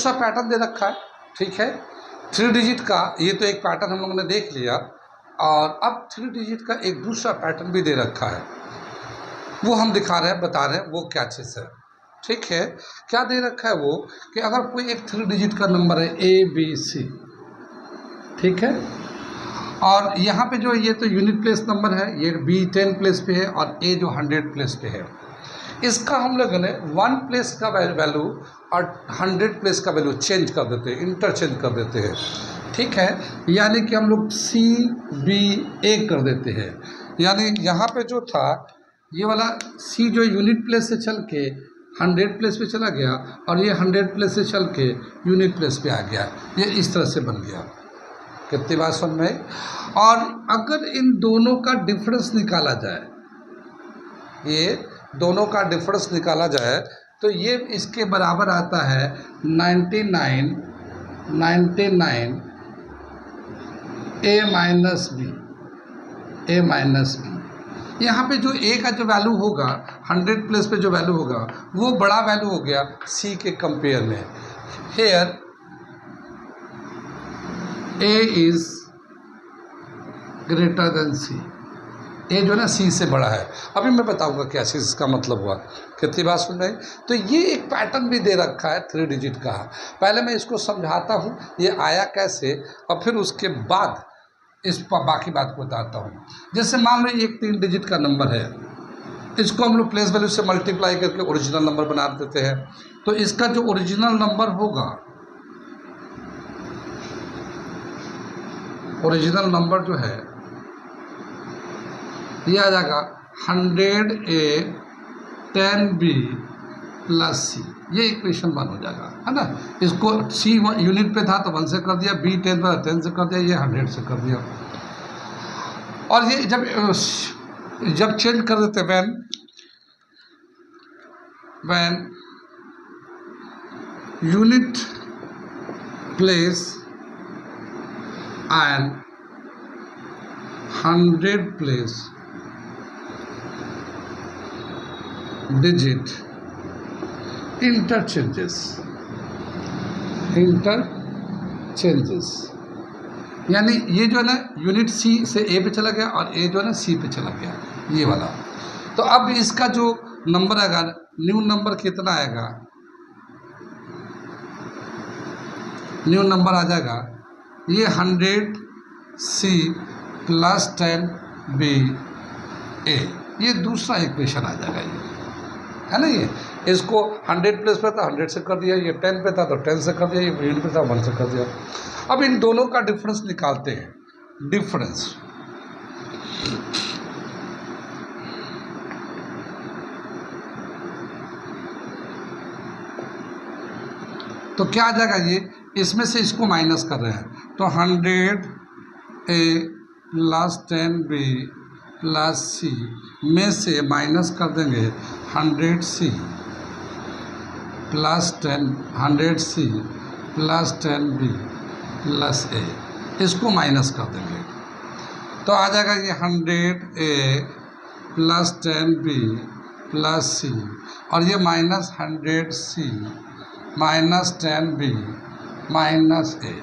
दूसरा पैटर्न दे रखा है, ठीक है। 3 डिजिट का ये तो एक पैटर्न हम लोगों ने देख लिया, और अब 3 डिजिट का एक दूसरा पैटर्न भी दे रखा है, वो हम दिखा रहे हैं, बता रहे हैं वो क्या चीज़ है, ठीक है। क्या दे रखा है वो कि अगर कोई एक 3 डिजिट का नंबर है ABC, ठीक है, और यहाँ पे जो ये तो यूनिट प्लेस नंबर है, ये B 10 प्लेस पे है और A जो 100 प्लेस पे है, इसका हम लोगों ने 1 प्लेस का वैल्यू और 100 प्लेस का वैल्यू चेंज कर देते हैं, इंटरचेंज कर देते हैं, ठीक है। यानी कि हम लोग CBA कर देते हैं। यानी यहाँ पे जो था ये वाला C जो यूनिट प्लेस से चल के 100 प्लेस पे चला गया, और ये 100 प्लेस से चल के यूनिट प्लेस पे आ गया, ये इस तरह से बन गया। कितनी बात समझ में? और अगर इन दोनों का डिफरेंस निकाला जाए, ये दोनों का डिफरेंस निकाला जाए तो ये इसके बराबर आता है 99 A माइनस बी। यहाँ पे जो A का जो वैल्यू होगा 100 प्लेस पे जो वैल्यू होगा वो बड़ा वैल्यू हो गया C के कंपेयर में। Here A is greater than C, A जो है ना C से बड़ा है। अभी मैं बताऊंगा क्या चीज़ इसका मतलब हुआ। कितनी बात सुन रहे हैं? तो ये एक पैटर्न भी दे रखा है 3 डिजिट का। पहले मैं इसको समझाता हूँ ये आया कैसे, और फिर उसके बाद इस पर बाकी बात को बताता हूँ। जैसे मान लो एक 3 डिजिट का नंबर है, इसको हम लोग प्लेस वैल्यू से मल्टीप्लाई करके ओरिजिनल नंबर बना देते हैं। तो इसका जो ओरिजिनल नंबर होगा, ओरिजिनल नंबर जो है ये आ जाएगा 100A 10B प्लस C। ये इक्वेशन 1 हो जाएगा, है ना। इसको C यूनिट पे था तो 1 से कर दिया, B 10 पे 10 से कर दिया, ये 100 से कर दिया। और ये जब चेंज कर देते when unit place and 100 place digit interchanges, यानी ये जो है ना यूनिट C से A पे चला गया और A जो है ना C पे चला गया, ये वाला। तो अब इसका जो नंबर आएगा, न्यू नंबर कितना आएगा, न्यू नंबर आ जाएगा ये 100C प्लस 10B A। ये दूसरा इक्वेशन आ जाएगा, ये है ना। ये इसको 100 प्लेस पे था 100 से कर दिया, ये 10 पे था तो 10 से कर दिया, ये यूनिट पे था 1 से कर दिया। अब इन दोनों का डिफरेंस निकालते हैं। डिफरेंस तो क्या आ जाएगा, ये इसमें से इसको माइनस कर रहे हैं तो 100A plus 10B plus C में से माइनस कर देंगे 100C plus 100C plus 10B plus A, इसको माइनस कर देंगे तो आ जाएगा ये 100A plus 10B plus C, और ये minus 100C minus 10B minus A,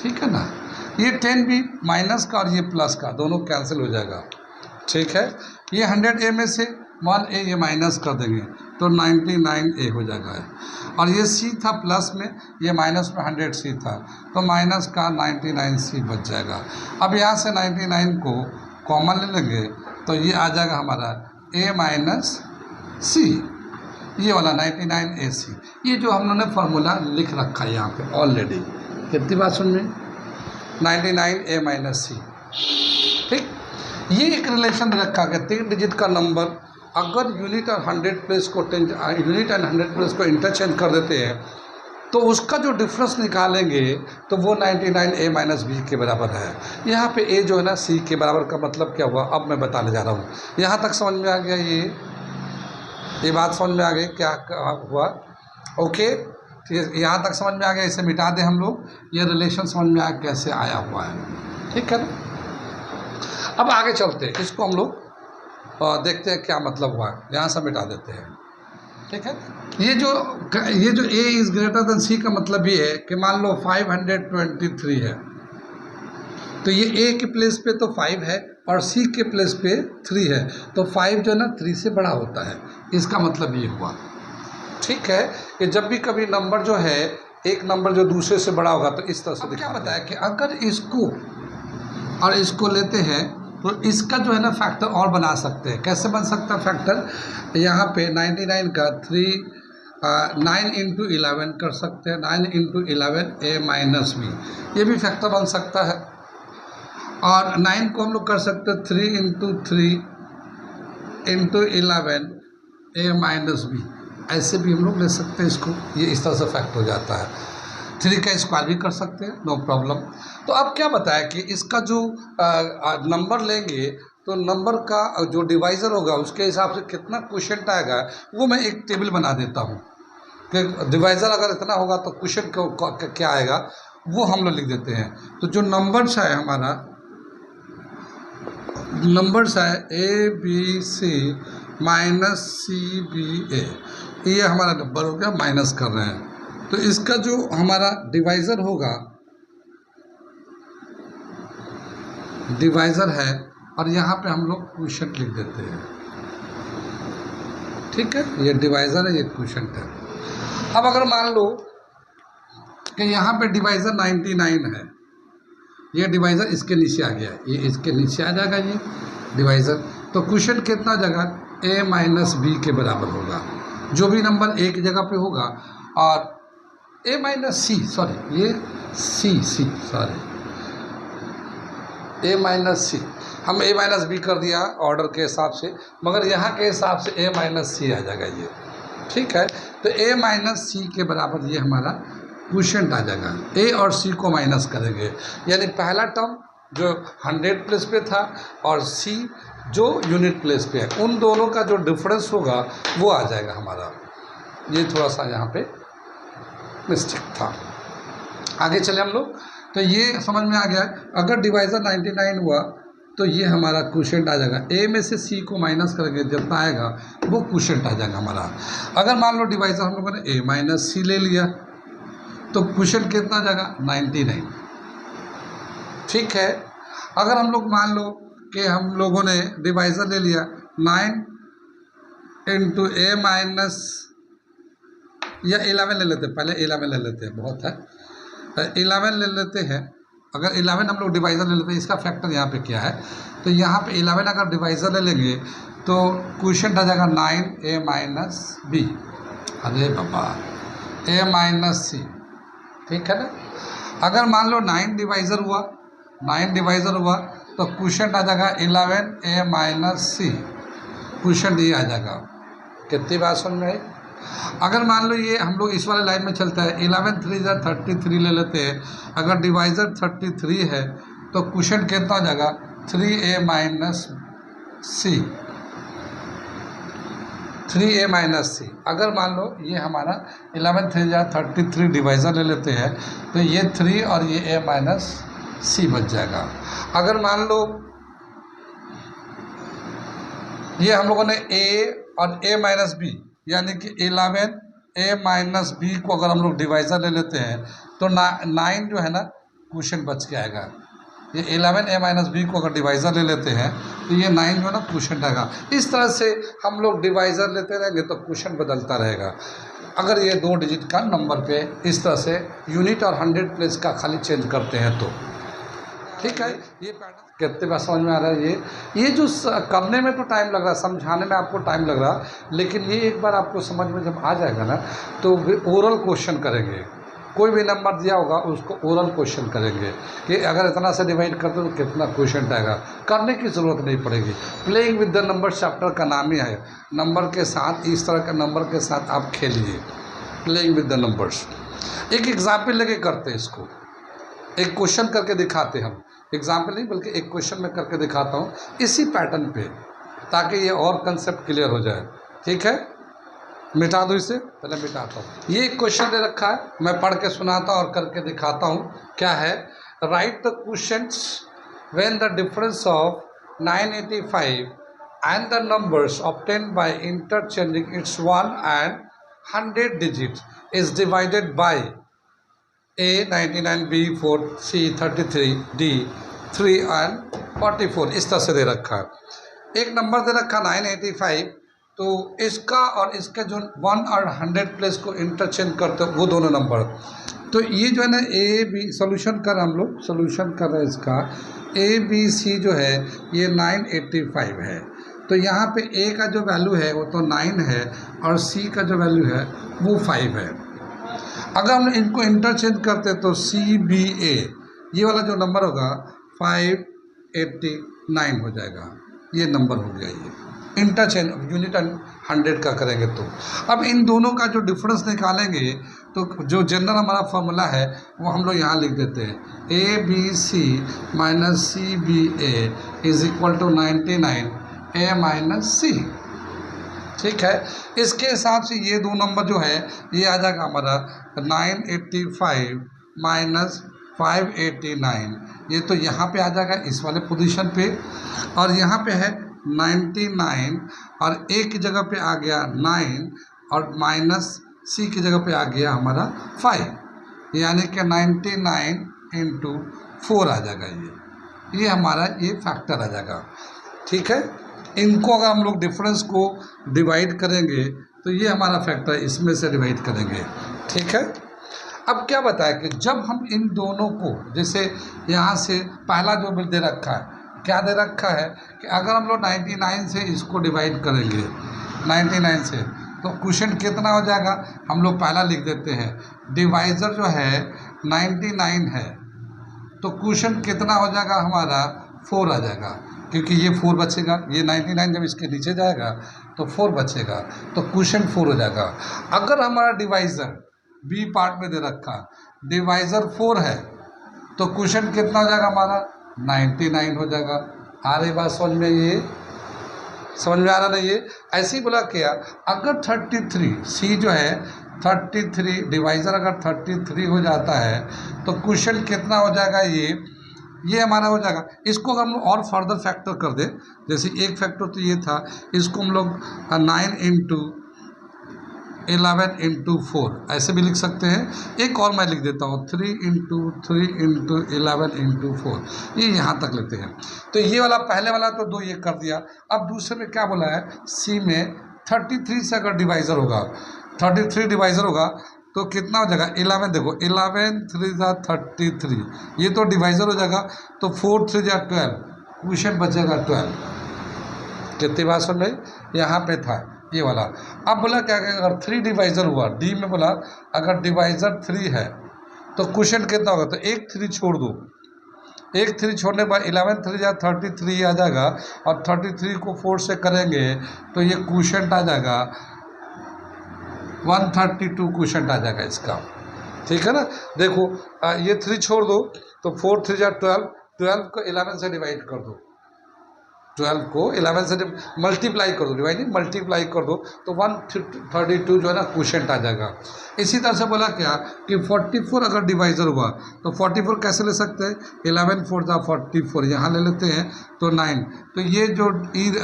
ठीक है ना। ये 10B माइनस का और ये प्लस का दोनों कैंसिल हो जाएगा, ठीक है। ये 100A में से 1A ये माइनस कर देंगे तो 99A हो जाएगा। और ये C था प्लस में, ये माइनस में 100C था तो माइनस का 99C बच जाएगा। अब यहाँ से 99 को कॉमन ले लेंगे तो ये आ जाएगा हमारा A माइनस C, ये वाला 99AC। ये जो हम लोगों ने फार्मूला लिख रखा है यहाँ पे ऑलरेडी। कितनी बात सुन में 99A माइनस C, ठीक। ये एक रिलेशन रखा गया 3 डिजिट का नंबर अगर यूनिट और 100 प्लेस को यूनिट एंड 100 प्लेस को इंटरचेंज कर देते हैं तो उसका जो डिफरेंस निकालेंगे तो वो 99A माइनस B के बराबर है। यहाँ पे A जो है ना C के बराबर का मतलब क्या हुआ अब मैं बताने जा रहा हूँ। यहाँ तक समझ में आ गया, ये बात समझ में आ गई क्या हुआ? ओके, यहाँ तक समझ में आ गया। इसे मिटा दें हम लोग, ये रिलेशन समझ में आ कैसे आया हुआ है, ठीक है ना। अब आगे चलते हैं, इसको हम लोग देखते हैं क्या मतलब हुआ। यहाँ से मिटा देते हैं। ठीक है। ये जो a is greater than c का मतलब ये है कि मान लो 523 है, तो ये a के प्लेस पे तो 5 है और c के प्लेस पे 3 है, तो 5 जो है ना 3 से बड़ा होता है, इसका मतलब ये हुआ। ठीक है, कि जब भी कभी नंबर जो है एक नंबर जो दूसरे से बड़ा होगा तो इस तरह से क्या बताया कि अगर इसको और इसको लेते हैं तो इसका जो है ना फैक्टर और बना सकते हैं। कैसे बन सकता है फैक्टर? यहाँ पे 99 का 9 इंटू 11 कर सकते हैं, 9 इंटू 11 a माइनस बी, ये भी फैक्टर बन सकता है। और 9 को हम लोग कर सकते हैं 3 into 3 into 11 a minus B, ऐसे भी हम लोग ले सकते हैं इसको, ये इस तरह से फैक्ट हो जाता है। 3 का स्क्वायर भी कर सकते हैं, नो प्रॉब्लम। तो अब क्या बताया कि इसका जो नंबर लेंगे तो नंबर का जो डिवाइज़र होगा उसके हिसाब से कितना क्वोशिएंट आएगा, वो मैं एक टेबल बना देता हूँ कि डिवाइज़र अगर इतना होगा तो क्वोशिएंट क्या आएगा वो हम लोग लिख देते हैं। तो जो नंबर्स है हमारा, नंबर्स है A B C minus C B A, ये हमारा नंबर हो गया, माइनस कर रहे हैं। तो इसका जो हमारा डिवाइज़र होगा, डिवाइज़र है और यहाँ पे हम लोग क्वोशिएंट लिख देते हैं। ठीक है, ये डिवाइज़र है, ये क्वोशिएंट है। अब अगर मान लो कि यहाँ पे डिवाइज़र 99 है, ये डिवाइज़र इसके नीचे आ गया, ये इसके नीचे आ जाएगा ये डिवाइज़र, तो क्वोशिएंट कितना जगह a माइनस बी के बराबर होगा। जो भी नंबर एक जगह पे होगा और a माइनस सी, सॉरी ये सी सॉरी a माइनस सी, हम a माइनस बी कर दिया ऑर्डर के हिसाब से, मगर यहाँ के हिसाब से a माइनस सी आ जाएगा ये। ठीक है, तो a माइनस सी के बराबर ये हमारा क्वोशिएंट आ जाएगा। a और c को माइनस करेंगे, यानी पहला टर्म जो 100 प्लेस पे था और c जो यूनिट प्लेस पे है, उन दोनों का जो डिफरेंस होगा वो आ जाएगा हमारा। ये थोड़ा सा यहाँ पे मिस्टेक था। आगे चले हम लोग, तो ये समझ में आ गया। अगर डिवाइज़र 99 हुआ तो ये हमारा क्वोशिएंट आ जाएगा। a में से c को माइनस करेंगे, जितना आएगा वो क्वोशिएंट आ जाएगा हमारा। अगर मान लो डिवाइज़र हम लोगों ने a माइनस सी ले लिया तो क्वोशिएंट कितना आ जाएगा? 99। ठीक है, अगर हम लोग मान लो कि हम लोगों ने डिवाइज़र ले लिया 9 इंटू a माइनस, या 11 ले लेते हैं, पहले 11 ले लेते हैं, बहुत है, 11 ले लेते हैं। अगर 11 हम लोग डिवाइज़र ले लेते हैं, इसका फैक्टर यहाँ पे क्या है, तो यहाँ पे 11 अगर डिवाइज़र ले लेंगे तो क्वोशिएंट आ जाएगा 9 a माइनस बी, अरे बाबा a माइनस सी। ठीक है ना। अगर मान लो 9 डिवाइज़र हुआ तो क्वोशिएंट आ जाएगा 11 a माइनस सी, क्वोशिएंट ये आ जाएगा। कितनी बात समझ में आई? अगर मान लो ये हम लोग इस वाले लाइन में चलता है, 11 3 33 ले लेते हैं। अगर डिवाइज़र 33 है तो क्वोशिएंट कितना आ जाएगा? 3a माइनस सी, 3a माइनस सी। अगर मान लो ये हमारा 11 3 33 डिवाइज़र ले लेते हैं तो ये 3 और ये a माइनस सी बच जाएगा। अगर मान लो ये हम लोगों ने a और a माइनस बी, यानी कि 11 a माइनस बी को अगर हम लोग डिवाइज़र ले लेते हैं तो 9 जो है ना क्वोशिएंट बच के आएगा। ये 11 a माइनस बी को अगर डिवाइज़र ले लेते हैं तो ये 9 जो है ना क्वोशिएंट आएगा। इस तरह से हम लोग डिवाइज़र लेते रहेंगे तो क्वोशिएंट बदलता रहेगा। अगर ये 2 डिजिट का नंबर पे इस तरह से यूनिट और 100 प्लेस का खाली चेंज करते हैं तो ठीक है। ये पैटर्न कितने बार समझ में आ रहा है? ये जो करने में तो टाइम लग रहा है, समझाने में आपको टाइम लग रहा, लेकिन ये एक बार आपको समझ में जब आ जाएगा ना तो ओरल क्वेश्चन करेंगे। कोई भी नंबर दिया होगा उसको ओरल क्वेश्चन करेंगे कि अगर इतना से डिवाइड करते तो कितना क्वेश्चन आएगा। करने की ज़रूरत नहीं पड़ेगी। Playing with the number chapter का नाम ही है, नंबर के साथ, इस तरह के नंबर के साथ आप खेलिए, प्लेइंग विद द नंबर्स। एक एग्जाम्पल लेके करते हैं इसको, एक क्वेश्चन करके दिखाते हम, एग्जाम्पल नहीं बल्कि एक क्वेश्चन में करके दिखाता हूँ इसी पैटर्न पे, ताकि ये और कंसेप्ट क्लियर हो जाए। ठीक है, मिटा दो इसे, पहले मिटाता हूँ। ये क्वेश्चन दे रखा है, मैं पढ़ के सुनाता और करके दिखाता हूँ। क्या है? Right the questions when the difference of 985 and the numbers obtained by interchanging its 1 and 100 digits is divided by A 99, B 4, C 33, D 3 and 44। इस तरह से दे रखा है। एक नंबर दे रखा 985, तो इसका और इसका जो 1 और 100 प्लेस को इंटरचेंज करते वो दोनों नंबर, तो ये जो है ना ए बी सोल्यूशन कर हम लोग सोल्यूशन कर रहे हैं इसका। ए बी सी जो है ये 985 है, तो यहाँ पे ए का जो वैल्यू है वो तो 9 है और सी का जो वैल्यू है वो 5 है। अगर हम इनको इंटरचेंज करते तो सी बी ए ये वाला जो नंबर होगा 589 हो जाएगा, ये नंबर हो गया। ये इंटरचेंज यूनिट 100 का करेंगे तो अब इन दोनों का जो डिफरेंस निकालेंगे तो जो जनरल हमारा फॉर्मूला है वो हम लोग यहाँ लिख देते हैं। A B C minus C B A is equal to 99 A minus C. ठीक है, इसके हिसाब से ये दो नंबर जो है ये आ जाएगा हमारा 985 माइनस 589, ये तो यहाँ पे आ जाएगा इस वाले पोजीशन पे, और यहाँ पे है 99 और ए की जगह पे आ गया 9 और माइनस सी की जगह पे आ गया हमारा 5, यानी कि 99 इंटू 4 आ जाएगा। ये हमारा ये फैक्टर आ जाएगा। ठीक है, इनको अगर हम लोग डिफरेंस को डिवाइड करेंगे तो ये हमारा फैक्टर इसमें से डिवाइड करेंगे। ठीक है, अब क्या बताया कि जब हम इन दोनों को, जैसे यहाँ से पहला जो बिल दे रखा है, क्या दे रखा है कि अगर हम लोग 99 से इसको डिवाइड करेंगे 99 से, तो क्वेश्चन कितना हो जाएगा, हम लोग पहला लिख देते हैं। डिवाइज़र जो है 99 है, तो क्वेश्चन कितना हो जाएगा हमारा 4 आ जाएगा, क्योंकि ये 4 बचेगा, ये 99 जब इसके नीचे जाएगा तो 4 बचेगा, तो क्वेश्चन 4 हो जाएगा। अगर हमारा डिवाइज़र बी पार्ट में दे रखा डिवाइज़र 4 है, तो क्वेश्चन कितना हो जाएगा हमारा 99 हो जाएगा। आ रही बात समझ में, ये समझ में आ रहा नहीं? ये ऐसे ही बोला क्या, अगर 33 सी जो है 33 डिवाइज़र अगर 33 हो जाता है तो क्वेश्चन कितना हो जाएगा, ये हमारा हो जाएगा। इसको अगर हम लोग और फर्दर फैक्टर कर दें, जैसे एक फैक्टर तो ये था, इसको हम लोग 9 इंटू 11 इंटू 4 ऐसे भी लिख सकते हैं। एक और मैं लिख देता हूँ 3 इंटू 11 इंटू 4, ये यहाँ तक लेते हैं। तो ये वाला पहले वाला तो 2 ये कर दिया। अब दूसरे में क्या बोला है, सी में 33 से अगर डिवाइज़र होगा 33 डिवाइज़र होगा तो कितना हो जाएगा 11, देखो 11 3 जा 33, ये तो डिवाइज़र हो जाएगा, तो 4 3 जा 12, क्वेश्चन बचेगा 12। कितनी बात सुन रही, यहाँ पे था ये वाला। अब बोला क्या कि अगर 3 डिवाइज़र हुआ, डी में बोला अगर डिवाइज़र 3 है तो क्वेश्चन कितना होगा, तो एक 3 छोड़ दो, एक 3 छोड़ने के बाद 11 3 जा 33 आ जाएगा, और 33 को 4 से करेंगे तो ये क्वेश्चन आ जाएगा 132 क्वेश्चन आ जाएगा इसका। ठीक है ना, देखो ये 3 छोड़ दो तो 4 3 जा 12, 12 को 11 से डिवाइड कर दो, 12 को 11 से मल्टीप्लाई कर दो, डिवाइड नहीं मल्टीप्लाई कर दो, तो 132 जो है ना क्वेश्चन आ जाएगा। इसी तरह से बोला क्या कि 44 अगर डिवाइज़र हुआ तो 44 कैसे ले सकते हैं, 11 4 जा 44, यहाँ ले लेते हैं तो 9, तो ये जो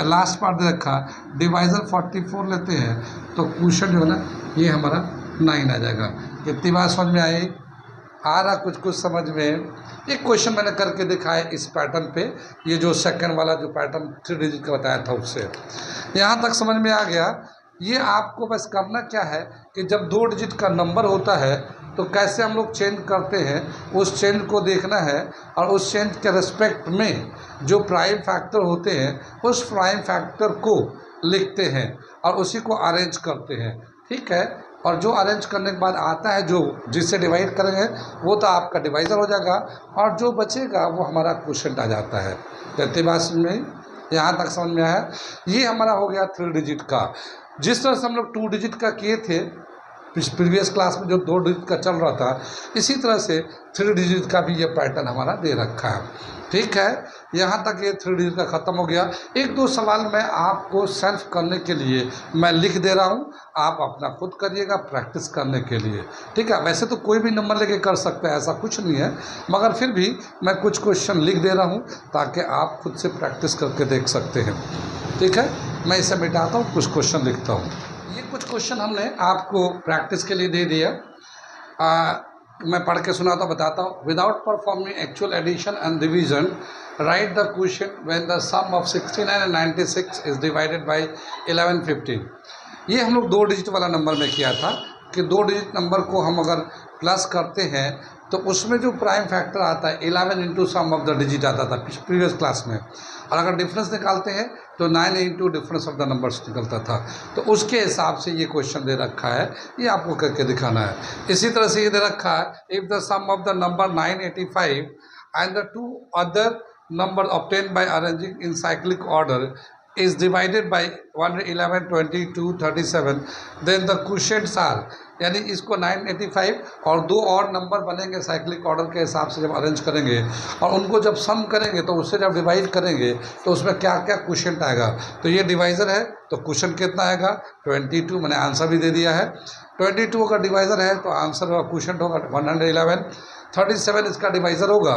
लास्ट पार्ट दे रखा डिवाइज़र 44 लेते हैं तो क्वेश्चन जो है ना ये हमारा 9 आ जाएगा। कितनी बात समझ में आई, आ रहा कुछ समझ में। एक क्वेश्चन मैंने करके दिखाया इस पैटर्न पे, ये जो सेकंड वाला जो पैटर्न 3 डिजिट का बताया था उससे यहाँ तक समझ में आ गया। ये आपको बस करना क्या है कि जब 2 डिजिट का नंबर होता है तो कैसे हम लोग चेंज करते हैं, उस चेंज को देखना है, और उस चेंज के रिस्पेक्ट में जो प्राइम फैक्टर होते हैं उस प्राइम फैक्टर को लिखते हैं और उसी को अरेंज करते हैं। ठीक है, और जो अरेंज करने के बाद आता है जो जिससे डिवाइड करेंगे वो तो आपका डिवाइज़र हो जाएगा, और जो बचेगा वो हमारा क्वेश्चन आ जाता है। कहते बात में यहाँ तक समझ में आया। ये हमारा हो गया 3 डिजिट का। जिस तरह से हम लोग 2 डिजिट का किए थे प्रीवियस क्लास में, जो 2 डिजिट का चल रहा था, इसी तरह से 3 डिजिट का भी ये पैटर्न हमारा दे रखा है। ठीक है, यहाँ तक ये 3 डिजिट का ख़त्म हो गया। 1-2 सवाल मैं आपको सेल्फ करने के लिए मैं लिख दे रहा हूँ, आप अपना खुद करिएगा प्रैक्टिस करने के लिए। ठीक है, वैसे तो कोई भी नंबर लेके कर सकते हैं, ऐसा कुछ नहीं है, मगर फिर भी मैं कुछ क्वेश्चन लिख दे रहा हूँ ताकि आप खुद से प्रैक्टिस करके देख सकते हैं। ठीक है, मैं इसे मिटाता हूँ, कुछ क्वेश्चन लिखता हूँ। ये कुछ क्वेश्चन हमने आपको प्रैक्टिस के लिए दे दिया। मैं पढ़ के सुनाता बताता हूँ। Without performing actual addition and division write the question when the sum of 69 and 96 is divided by 11 15। ये हम लोग 2 डिजिट वाला नंबर में किया था कि 2 डिजिट नंबर को हम अगर प्लस करते हैं तो उसमें जो प्राइम फैक्टर आता है 11 into sum of the digit आता था प्रीवियस क्लास में, और अगर डिफरेंस निकालते हैं तो 9 into difference of the numbers निकलता था। तो उसके हिसाब से ये क्वेश्चन दे रखा है, ये आपको करके दिखाना है। इसी तरह से ये दे रखा है if the sum of the number 985 and the 2 other number obtain by arranging in cyclic order is divided by 111 22 37 then the quotients are, यानी इसको 985 और 2 और नंबर बनेंगे साइक्लिक ऑर्डर के हिसाब से जब अरेंज करेंगे और उनको जब सम करेंगे तो उससे जब डिवाइड करेंगे तो उसमें क्या क्या क्वोशिएंट आएगा। तो ये डिवाइज़र है तो क्वोशिएंट कितना आएगा 22, मैंने आंसर भी दे दिया है। 22 अगर डिवाइज़र है तो आंसर होगा क्वोशिएंट होगा 111। 37 इसका डिवाइज़र होगा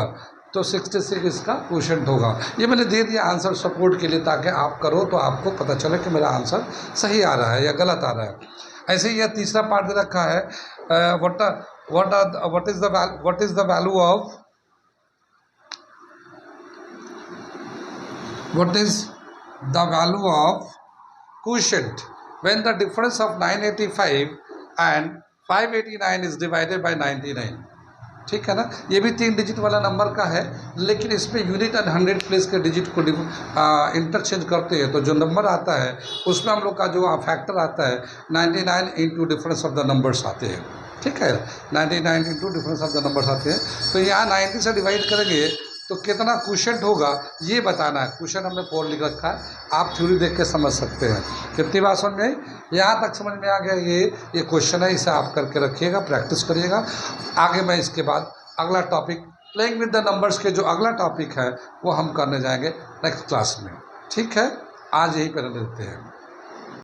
तो 66 इसका क्वोशिएंट होगा। ये मैंने दे दिया आंसर सपोर्ट के लिए, ताकि आप करो तो आपको पता चले कि मेरा आंसर सही आ रहा है या गलत आ रहा है। ऐसे ही यह तीसरा पार्ट दे रखा है what is the value of quotient when the difference of 985 and 589 is divided bye 99। ठीक है ना, ये भी 3 डिजिट वाला नंबर का है, लेकिन इसमें यूनिट एंड 100 प्लेस के डिजिट को इंटरचेंज करते हैं तो जो नंबर आता है उसमें हम लोग का जो फैक्टर आता है 99 into difference of the numbers आते हैं। ठीक है, 99 into difference of the numbers आते हैं। तो यहाँ 90 से डिवाइड करेंगे तो कितना क्वोशिएंट होगा ये बताना है। क्वेश्चन हमने 4 लिख रखा है, आप थ्योरी देख के समझ सकते हैं। कितनी बात समझ में आई? यहाँ तक समझ में आ गया। ये क्वेश्चन है, इसे आप करके रखिएगा, प्रैक्टिस करिएगा। आगे मैं इसके बाद अगला topic playing with the numbers के जो अगला टॉपिक है वो हम करने जाएंगे नेक्स्ट क्लास में। ठीक है, आज यहीं पर रहते हैं।